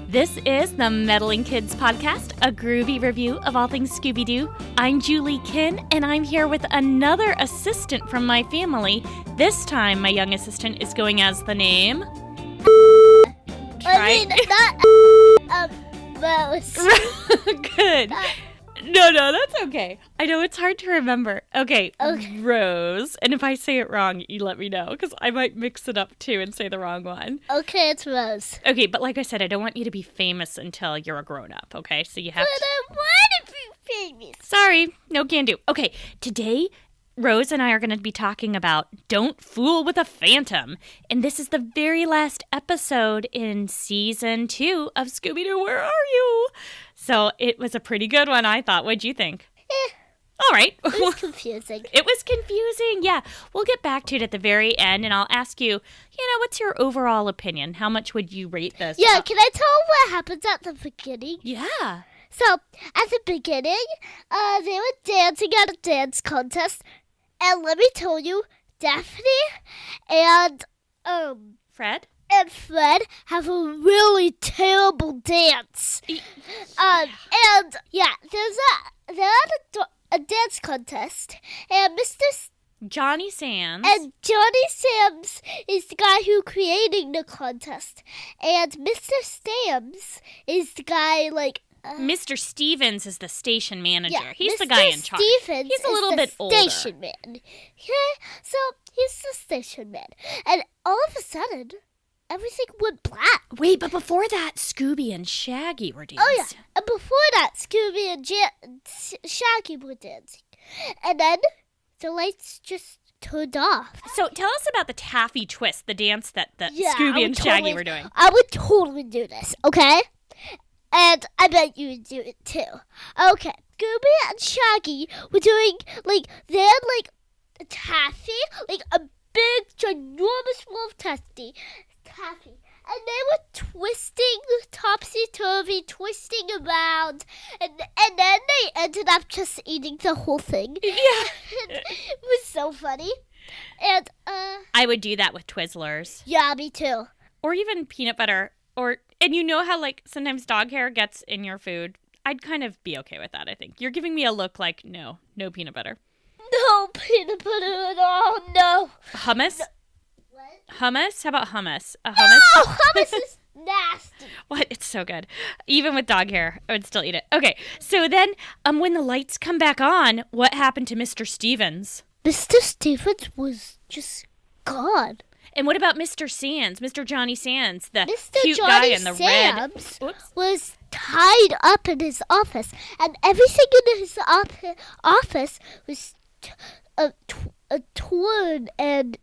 This is the Meddling Kids Podcast, a groovy review of all things Scooby-Doo. I'm Julie Kinn, and I'm here with another assistant from my family. This time, my young assistant is going as the name... Rose. Good. No, that's okay. I know it's hard to remember. Okay, Rose. And if I say it wrong, you let me know, because I might mix it up too and say the wrong one. Okay, it's Rose. Okay, but like I said, I don't want you to be famous until you're a grown-up, okay? So you have But I want to be famous. Sorry, no can do. Okay, today, Rose and I are going to be talking about Don't Fool with a Phantom. And this is the very last episode in Season 2 of Scooby-Doo Where Are You? So it was a pretty good one, I thought. What'd you think? All right. It was confusing. It was confusing, yeah. We'll get back to it at the very end, and I'll ask you, what's your overall opinion? How much would you rate this? Yeah, can I tell what happens at the beginning? Yeah. So, at the beginning, they were dancing at a dance contest. And let me tell you, Daphne and Fred have a really terrible dance. And yeah, they're at a dance contest, and Johnny Sands. And Johnny Sands is the guy who created the contest, and Mr. Stams is the guy Mr. Stevens is the station manager. Yeah, he's Mr. the guy in charge. Stevens He's a little is bit the older. Station man. Okay, so he's the station man, and all of a sudden, everything went black. Wait, but before that, Scooby and Shaggy were dancing. Oh yeah, and before that, Scooby and Shaggy were dancing, and then the lights just turned off. So tell us about the taffy twist, the dance that Scooby and Shaggy were doing. I would totally do this, okay? And I bet you would do it too. Okay, Scooby and Shaggy were doing, they had, a taffy, a big, ginormous roll of taffy. And they were twisting topsy-turvy, twisting around, and then they ended up just eating the whole thing. Yeah. It was so funny. And, I would do that with Twizzlers. yeah, me too. Or even peanut butter. And you know how, sometimes dog hair gets in your food? I'd kind of be okay with that, I think. You're giving me a look like, no peanut butter. No peanut butter at all, no. Hummus? No. What? Hummus? How about hummus? No, hummus is nasty. What? It's so good. Even with dog hair, I would still eat it. Okay, so then when the lights come back on, what happened to Mr. Stevens? Mr. Stevens was just gone. And what about Mr. Sands, Mr. Johnny Sands, the Mr. cute Johnny guy in the Sands red? was tied up in his office, and everything in his office was torn and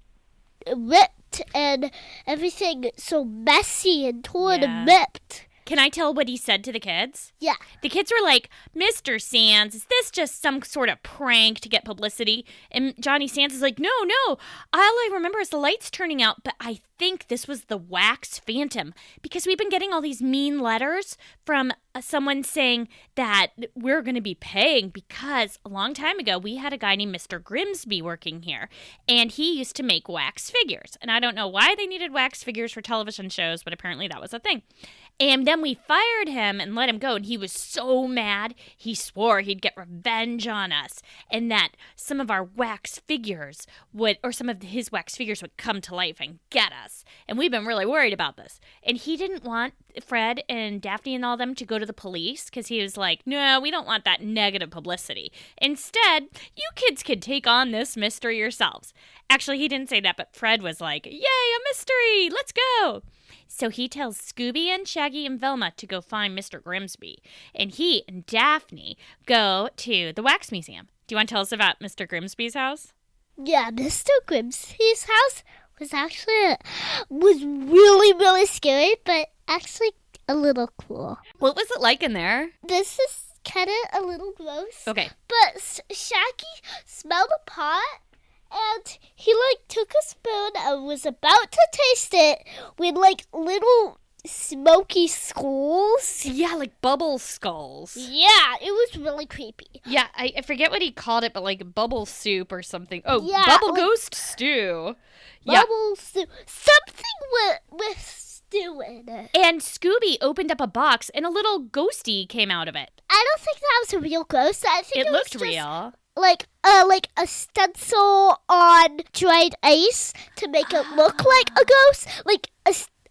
ripped, and everything so messy and torn and ripped. Can I tell what he said to the kids? Yeah. The kids were like, Mr. Sands, is this just some sort of prank to get publicity? And Johnny Sands is like, no. All I remember is the lights turning out, but I think this was the wax phantom. Because we've been getting all these mean letters from someone saying that we're going to be paying because a long time ago we had a guy named Mr. Grimsby working here. And he used to make wax figures. And I don't know why they needed wax figures for television shows, but apparently that was a thing. And then we fired him and let him go, and he was so mad, he swore he'd get revenge on us, and that some of our wax figures some of his wax figures would come to life and get us. And we've been really worried about this. And he didn't want Fred and Daphne and all them to go to the police, because he was like, no, we don't want that negative publicity. Instead, you kids could take on this mystery yourselves. Actually, he didn't say that, but Fred was like, yay, a mystery, let's go. So he tells Scooby and Shaggy and Velma to go find Mr. Grimsby. And he and Daphne go to the Wax Museum. Do you want to tell us about Mr. Grimsby's house? Yeah, Mr. Grimsby's house was really, really scary, but actually a little cool. What was it like in there? This is kind of a little gross. Okay. But Shaggy smelled a pot, and he took a spoon and was about to taste it with little smoky skulls. Yeah, like bubble skulls. Yeah, it was really creepy. Yeah, I forget what he called it, but bubble soup or something. Oh, yeah, bubble ghost stew. Bubble soup. Something with doing it. And Scooby opened up a box, and a little ghosty came out of it. I don't think that was a real ghost. I think It was looked just real. like a stencil on dried ice to make it look like a ghost. Like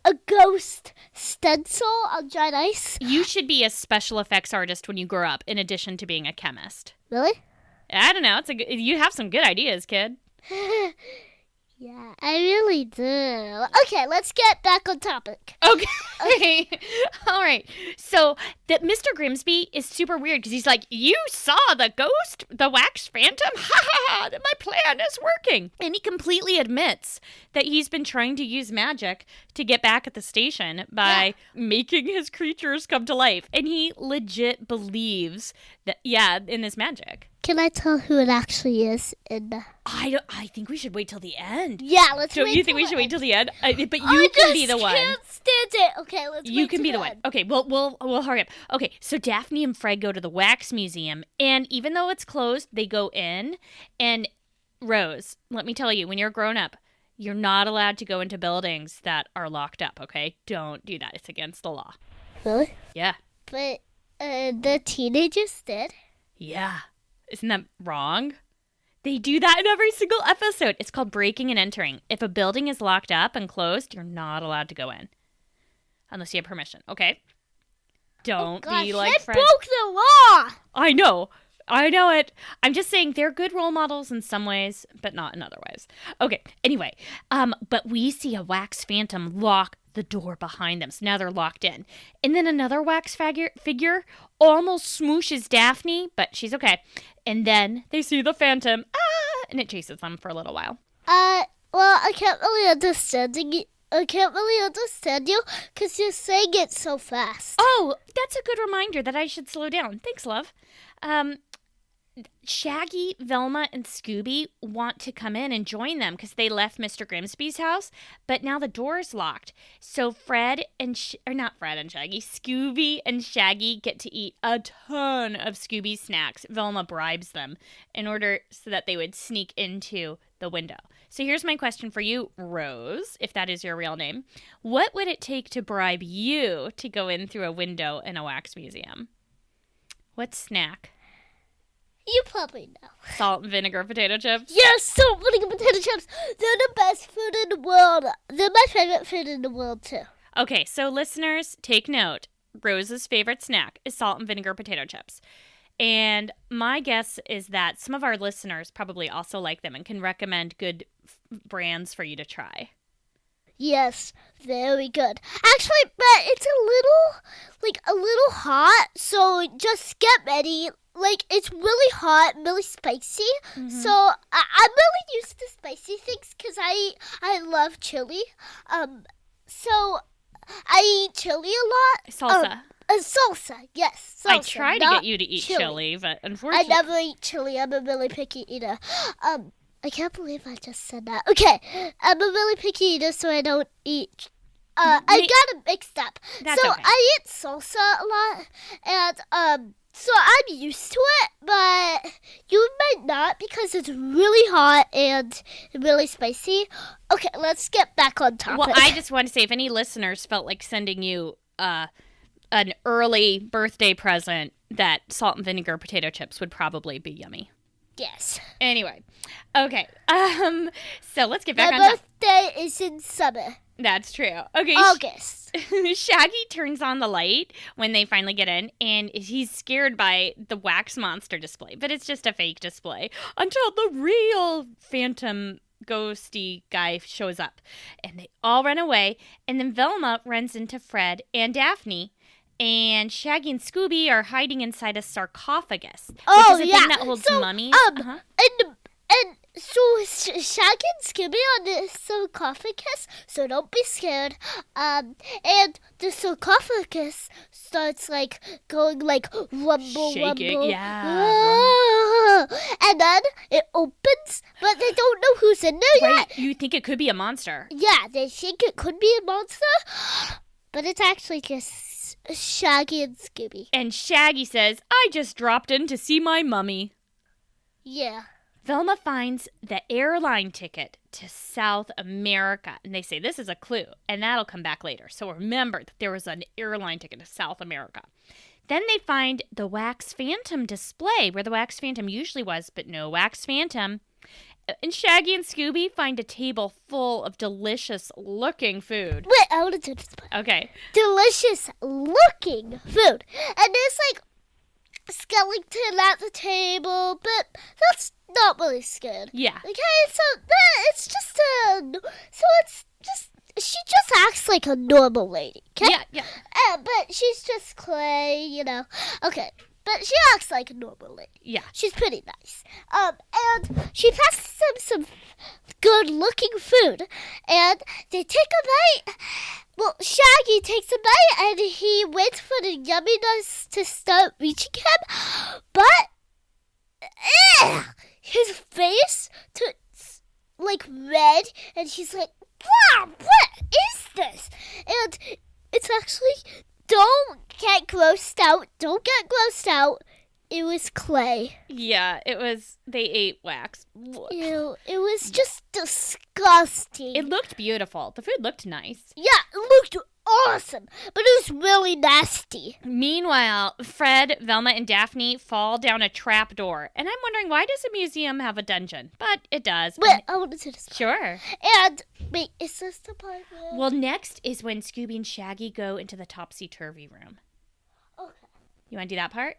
a ghost stencil on dried ice. You should be a special effects artist when you grow up, in addition to being a chemist. Really? I don't know. You have some good ideas, kid. Yeah, I really do. Okay, let's get back on topic. Okay. All right. So that Mr. Grimsby is super weird because he's like, you saw the ghost, the wax phantom? Ha ha ha, my plan is working. And he completely admits that he's been trying to use magic to get back at the station by making his creatures come to life. And he legit believes that, in this magic. Can I tell who it actually is? I think we should wait till the end. Yeah, let's Don't wait you think we should wait till the end? But you can be the one. I can't stand it. Okay, let's You wait can till be the the one. end. Okay, we'll hurry up. Okay, so Daphne and Fred go to the wax museum, and even though it's closed, they go in. And Rose, let me tell you, when you're grown up, you're not allowed to go into buildings that are locked up. Okay, don't do that. It's against the law. Really? Yeah. But the teenagers did. Yeah. Isn't that wrong? They do that in every single episode. It's called breaking and entering. If a building is locked up and closed, you're not allowed to go in. Unless you have permission, okay? Don't be like Fred. They broke the law! I know it. I'm just saying they're good role models in some ways, but not in other ways. Okay, anyway, but we see a wax phantom lock the door behind them. So now they're locked in. And then another wax figure almost smooshes Daphne, but she's okay. And then they see the phantom, and it chases them for a little while. Well, I can't really understand you because you're saying it so fast. Oh, that's a good reminder that I should slow down. Thanks, love. Shaggy, Velma, and Scooby want to come in and join them because they left Mr. Grimsby's house, but now the door's locked. So Scooby and Shaggy get to eat a ton of Scooby snacks. Velma bribes them in order so that they would sneak into the window. So here's my question for you, Rose, if that is your real name. What would it take to bribe you to go in through a window in a wax museum? What snack? You probably know. Salt and vinegar potato chips? Yes, salt and vinegar potato chips. They're the best food in the world. They're my favorite food in the world, too. Okay, so listeners, take note. Rose's favorite snack is salt and vinegar potato chips. And my guess is that some of our listeners probably also like them and can recommend good brands for you to try. Yes, very good. Actually, but it's a little hot, so just get ready. Like, it's really hot, really spicy. Mm-hmm. So I'm really used to spicy things because I love chili. So I eat chili a lot. Salsa. Salsa, yes. Salsa, I try to get you to eat chili, but unfortunately... I never eat chili. I'm a really picky eater. I can't believe I just said that. Okay, I'm a really picky eater, so I don't eat... I got it mixed up. That's so okay. I eat salsa a lot, and so I'm used to it, but you might not because it's really hot and really spicy. Okay, let's get back on topic. Well, I just want to say, if any listeners felt like sending you an early birthday present, that salt and vinegar potato chips would probably be yummy. Yes. Anyway, okay. So let's get back on My topic. birthday is in summer. That's true. Okay. August. Shaggy turns on the light when they finally get in, and he's scared by the wax monster display, but it's just a fake display until the real phantom ghosty guy shows up, and they all run away. And then Velma runs into Fred and Daphne, and Shaggy and Scooby are hiding inside a sarcophagus, which is a thing that holds mummies. And so Shaggy and Scooby on the sarcophagus, so don't be scared. And the sarcophagus starts like going like rumble, shaking, rumble. Yeah. And then it opens, but they don't know who's in there yet. You think it could be a monster? Yeah, they think it could be a monster, but it's actually just Shaggy and Scooby. And Shaggy says, "I just dropped in to see my mummy." Yeah. Velma finds the airline ticket to South America. And they say this is a clue, and that'll come back later. So remember that there was an airline ticket to South America. Then they find the Wax Phantom display, where the Wax Phantom usually was, but no Wax Phantom. And Shaggy and Scooby find a table full of delicious-looking food. Wait, I want to do this part. Okay. Delicious-looking food. And there's, like, a skeleton at the table, but that's not really good. Yeah. Okay, so it's just she just acts like a normal lady, okay? Yeah. But she's just clay, you know. Okay, but she acts like a normal lady. Yeah. She's pretty nice. And she passes them some good-looking food, and they take a bite. Well, Shaggy takes a bite, and he waits for the yumminess to start reaching him, but his face turns, like, red, and he's like, wow, what is this? And it's actually, don't get grossed out. It was clay. Yeah, it was, they ate wax. Ew, it was just disgusting. It looked beautiful. The food looked nice. Yeah, it looked awesome, but it was really nasty. Meanwhile, Fred, Velma, and Daphne fall down a trap door. And I'm wondering, why does a museum have a dungeon? But it does. Wait, I want to do this. Sure. And, wait, is this the part where... Well, next is when Scooby and Shaggy go into the topsy-turvy room. Okay. You want to do that part?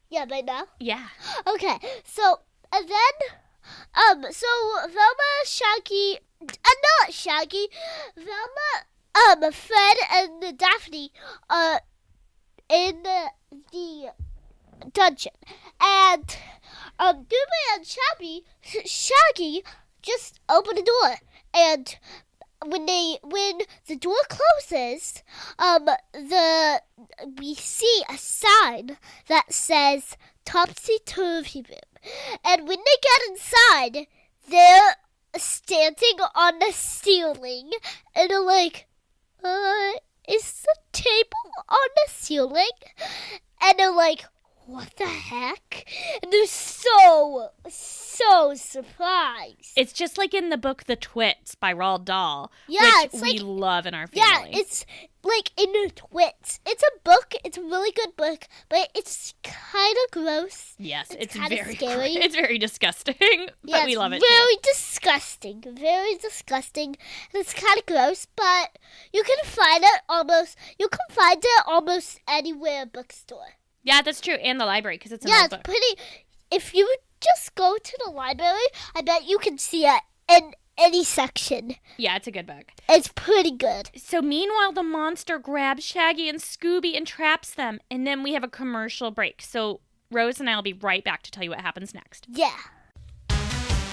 Yeah, right now? Yeah. Okay, so, and then, so Velma, Shaggy, not Shaggy, Velma, Fred, and Daphne are in the dungeon. And, Dooby and Shaggy just open the door. And when the door closes, we see a sign that says topsy-turvy room. And when they get inside, they're standing on the ceiling, and they're like, is the table on the ceiling? And they're like, what the heck? And they're so surprised. It's just like in the book The Twits by Roald Dahl, Yeah, which it's we like, love in our family. Yeah, it's like in the Twits. It's a book. It's a really good book, but it's kind of gross. Yes, it's kinda very scary. It's very disgusting, but Yeah, we love it very too. disgusting. Very disgusting. And it's kind of gross, but you can find it almost anywhere bookstore. Yeah, that's true, and the library, because it's an Yeah, old it's book. pretty. If you just go to the library, I bet you can see it in any section. Yeah, it's a good book. It's pretty good. So meanwhile, the monster grabs Shaggy and Scooby and traps them, and then we have a commercial break. So Rose and I will be right back to tell you what happens next. Yeah.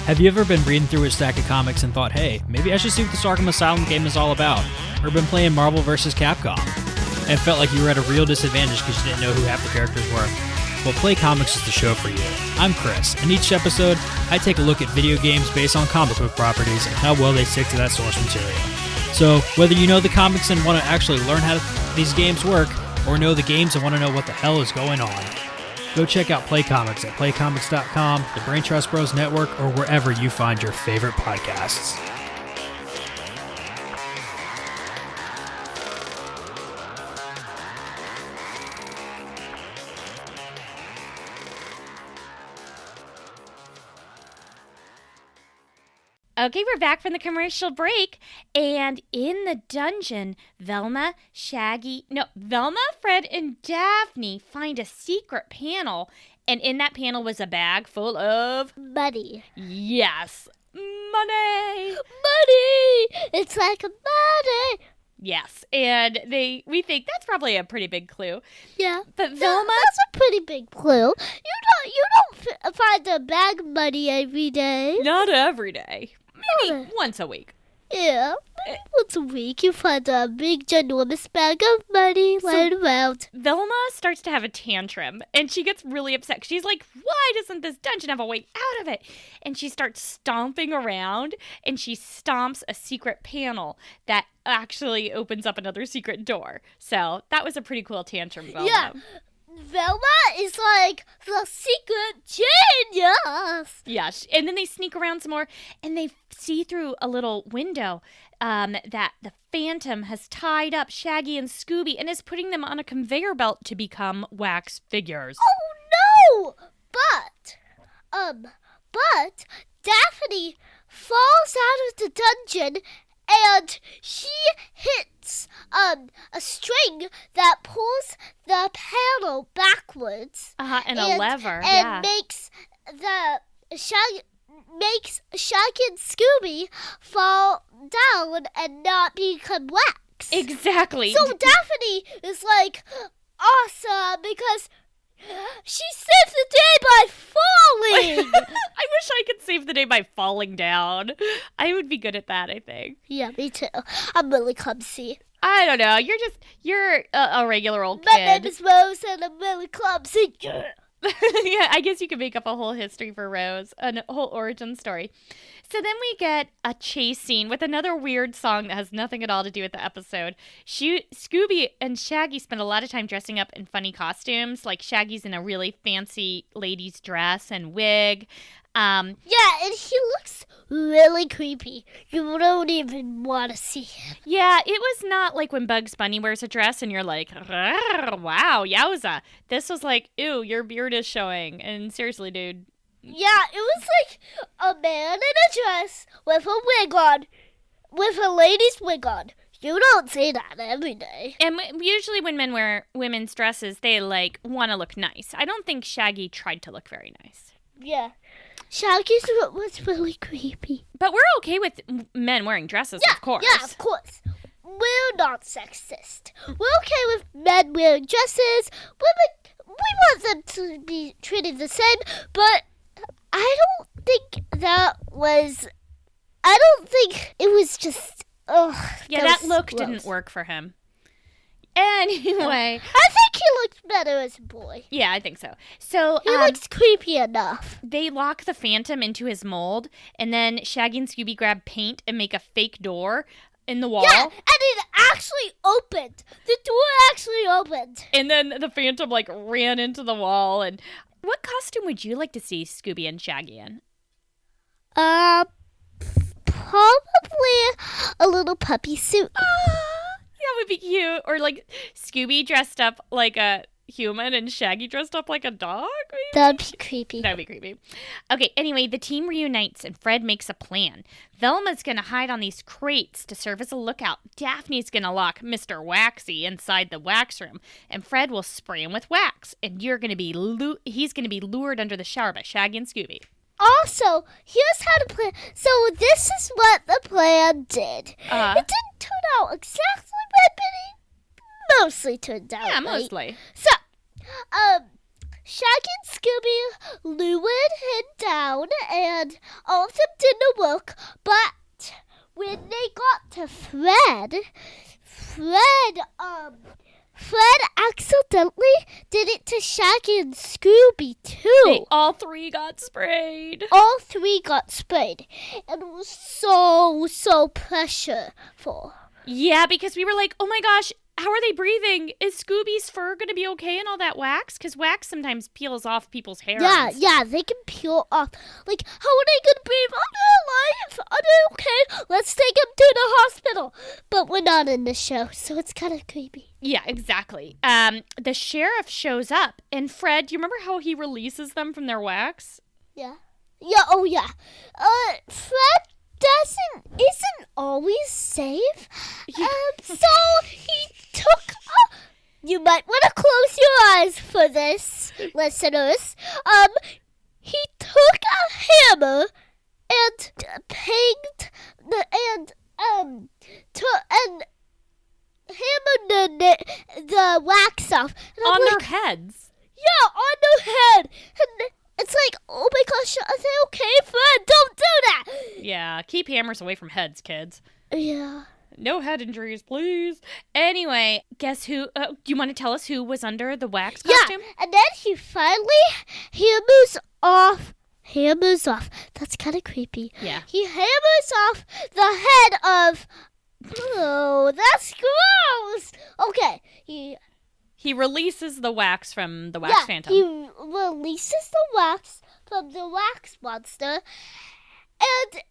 Have you ever been reading through a stack of comics and thought, hey, maybe I should see what this Arkham Asylum game is all about? Or been playing Marvel vs. Capcom and felt like you were at a real disadvantage because you didn't know who half the characters were? Well, Play Comics is the show for you. I'm Chris, and each episode, I take a look at video games based on comic book properties and how well they stick to that source material. So, whether you know the comics and want to actually learn how these games work, or know the games and want to know what the hell is going on, go check out Play Comics at playcomics.com, the Brain Trust Bros Network, or wherever you find your favorite podcasts. Okay, we're back from the commercial break, and in the dungeon, Velma, Fred, and Daphne find a secret panel, and in that panel was a bag full of... Money. Yes, money! Money! It's like a money! Yes, and we think that's probably a pretty big clue. Yeah. But Velma... That's a pretty big clue. You don't find a bag of money every day. Not every day. Maybe once a week. Yeah, once a week you find a big, ginormous bag of money lying around. Velma starts to have a tantrum, and she gets really upset. She's like, why doesn't this dungeon have a way out of it? And she starts stomping around, and she stomps a secret panel that actually opens up another secret door. So that was a pretty cool tantrum, Velma. Yeah. Velma is like the secret genius. Yeah, and then they sneak around some more, and they see through a little window that the Phantom has tied up Shaggy and Scooby and is putting them on a conveyor belt to become wax figures. Oh no! But Daphne falls out of the dungeon and she hits a string that pulls the panel backwards. And a lever, and makes Shaggy and Scooby fall down and not become wax. Exactly. So Daphne is like awesome because she saved the day by falling. I wish I could save the day by falling down. I would be good at that, I think. Yeah, me too. I'm really clumsy. I don't know. You're a regular old My kid. name is Rose and I'm really clumsy. Yeah, I guess you could make up a whole history for Rose, a whole origin story. So then we get a chase scene with another weird song that has nothing at all to do with the episode. Scooby and Shaggy spend a lot of time dressing up in funny costumes, like Shaggy's in a really fancy lady's dress and wig. Yeah, and he looks really creepy. You don't even want to see him. Yeah, it was not like when Bugs Bunny wears a dress and you're like, wow, yowza. This was like, ew, your beard is showing. And seriously, dude. Yeah, it was like a man in a dress with a wig on, with a lady's wig on. You don't see that every day. And usually when men wear women's dresses, they like want to look nice. I don't think Shaggy tried to look very nice. Yeah. Shaggy's was really creepy. But we're okay with men wearing dresses, of course. Yeah, of course. We're not sexist. We're okay with men wearing dresses. Women, we want them to be treated the same, but I don't think it was just, Yeah, that look didn't work for him. Anyway. I think he looks better as a boy. Yeah, I think so. So he looks creepy enough. They lock the Phantom into his mold, and then Shaggy and Scooby grab paint and make a fake door in the wall. Yeah, and it actually opened. The door actually opened. And then the Phantom, like, ran into the wall. And what costume would you like to see Scooby and Shaggy in? Probably a little puppy suit. That would be cute. Or, like, Scooby dressed up like a human and Shaggy dressed up like a dog, maybe? That'd be creepy. That'd be creepy. Okay, anyway, the team reunites and Fred makes a plan. Velma's gonna hide on these crates to serve as a lookout. Daphne's gonna lock Mr. Waxy inside the wax room, and Fred will spray him with wax. And he's gonna be lured under the shower by Shaggy and Scooby. Also, here's how to plan. So this is what the plan did. It didn't turn out exactly right, but it mostly turned out Yeah, right. mostly. So, Shaggy and Scooby lured him down, and all of them didn't work. But when they got to Fred accidentally did it to Shaggy and Scooby too. They all three got sprayed. All three got sprayed, and it was so pressureful. Yeah, because we were like, oh my gosh, how are they breathing? Is Scooby's fur going to be okay in all that wax? Because wax sometimes peels off people's hair. Yeah, they can peel off. Like, how are they going to breathe? Are they alive? Are they okay? Let's take them to the hospital. But we're not in the show, so it's kind of creepy. Yeah, exactly. The sheriff shows up, and Fred, do you remember how he releases them from their wax? Yeah. Yeah, oh yeah. Fred isn't always safe. So he took you might want to close your eyes for this, listeners. He took a hammer and hammered the wax off. On their heads. Yeah, on their head. And it's like, oh my gosh, are they okay, Fred? Don't do that. Yeah, keep hammers away from heads, kids. Yeah. No head injuries, please. Anyway, guess who? Do you want to tell us who was under the wax costume? Yeah, and then he finally hammers off. That's kind of creepy. Yeah. He hammers off the head of... Oh, that's gross. Okay. He He releases the wax from the wax phantom. He releases the wax from the wax monster, and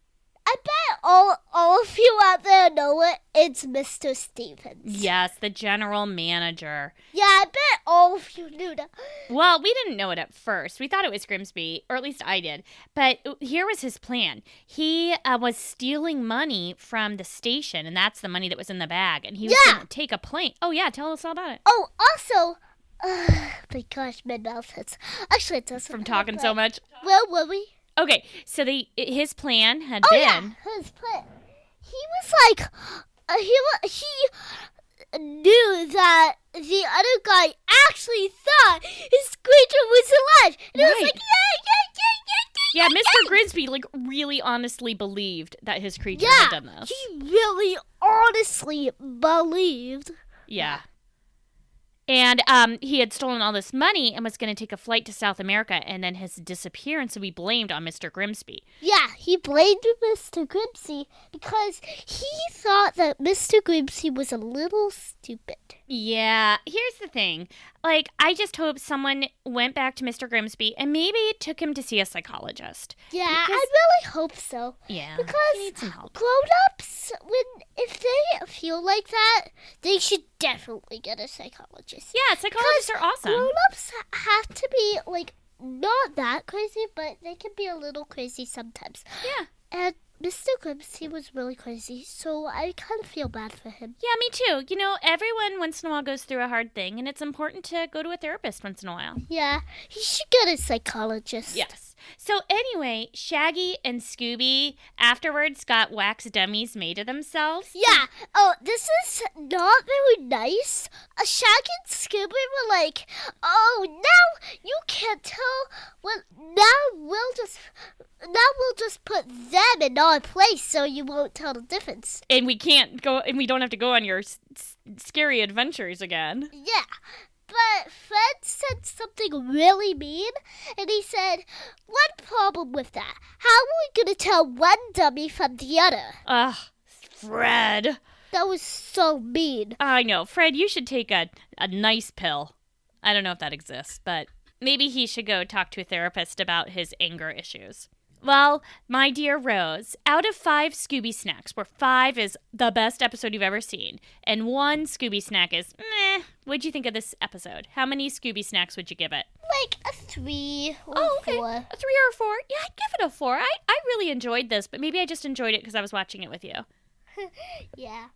I bet all of you out there know it. It's Mr. Stevens. Yes, the general manager. Yeah, I bet all of you knew that. Well, we didn't know it at first. We thought it was Grimsby, or at least I did. But here was his plan. He was stealing money from the station, and that's the money that was in the bag. And he was going to take a plane. Oh, yeah, tell us all about it. Oh, also, my gosh, my mouth hurts. Actually, it doesn't. From talking so much. Where were we? Okay, so his plan had Oh, been... yeah, his plan. He was like, he knew that the other guy actually thought his creature was alive. And he was like, yeah, Mr. Grimsby, really honestly believed that his creature had done this. He really honestly believed. Yeah. And he had stolen all this money and was going to take a flight to South America, and then his disappearance would be blamed on Mr. Grimsby. Yeah, he blamed Mr. Grimsby because he thought that Mr. Grimsby was a little stupid. Yeah, here's the thing. I just hope someone went back to Mr. Grimsby and maybe took him to see a psychologist. Yeah, I really hope so. Yeah, because he needs some help. Grown-ups, if they feel like that, they should definitely get a psychologist. Yeah, psychologists are awesome. Grown-ups have to be, not that crazy, but they can be a little crazy sometimes. Yeah. And Mr. Grimsby was really crazy, so I kind of feel bad for him. Yeah, me too. Everyone once in a while goes through a hard thing, and it's important to go to a therapist once in a while. Yeah, he should get a psychologist. Yes. So anyway, Shaggy and Scooby afterwards got wax dummies made of themselves. Yeah. Oh, this is not very nice. Shaggy and Scooby were like, oh, now you can't tell. Well, now we'll just put them in our place so you won't tell the difference. And we don't have to go on your scary adventures again. Yeah. But Fred said something really mean, and he said, one problem with that. How are we going to tell one dummy from the other? Ugh, Fred. That was so mean. I know. Fred, you should take a nice pill. I don't know if that exists, but maybe he should go talk to a therapist about his anger issues. Well, my dear Rose, out of 5 Scooby snacks, where 5 is the best episode you've ever seen, and 1 Scooby snack is meh, what'd you think of this episode? How many Scooby snacks would you give it? Like a 3 or 4. A 3 or a 4? Yeah, I'd give it a 4. I really enjoyed this, but maybe I just enjoyed it because I was watching it with you. Yeah.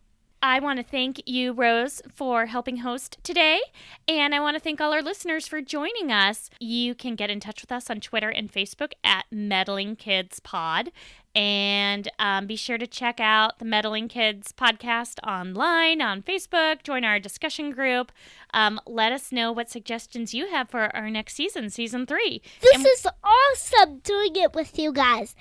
I want to thank you, Rose, for helping host today, and I want to thank all our listeners for joining us. You can get in touch with us on Twitter and Facebook at Meddling Kids Pod, and be sure to check out the Meddling Kids podcast online on Facebook. Join our discussion group. Let us know what suggestions you have for our next season, Season 3. This is awesome doing it with you guys.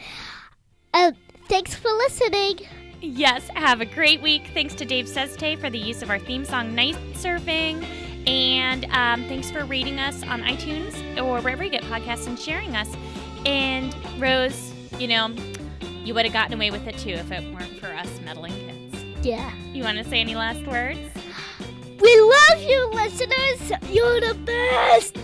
Thanks for listening. Yes, have a great week. Thanks to Dave Seste for the use of our theme song, Night Surfing. And thanks for rating us on iTunes or wherever you get podcasts and sharing us. And Rose, you would have gotten away with it too if it weren't for us meddling kids. Yeah. You want to say any last words? We love you, listeners. You're the best.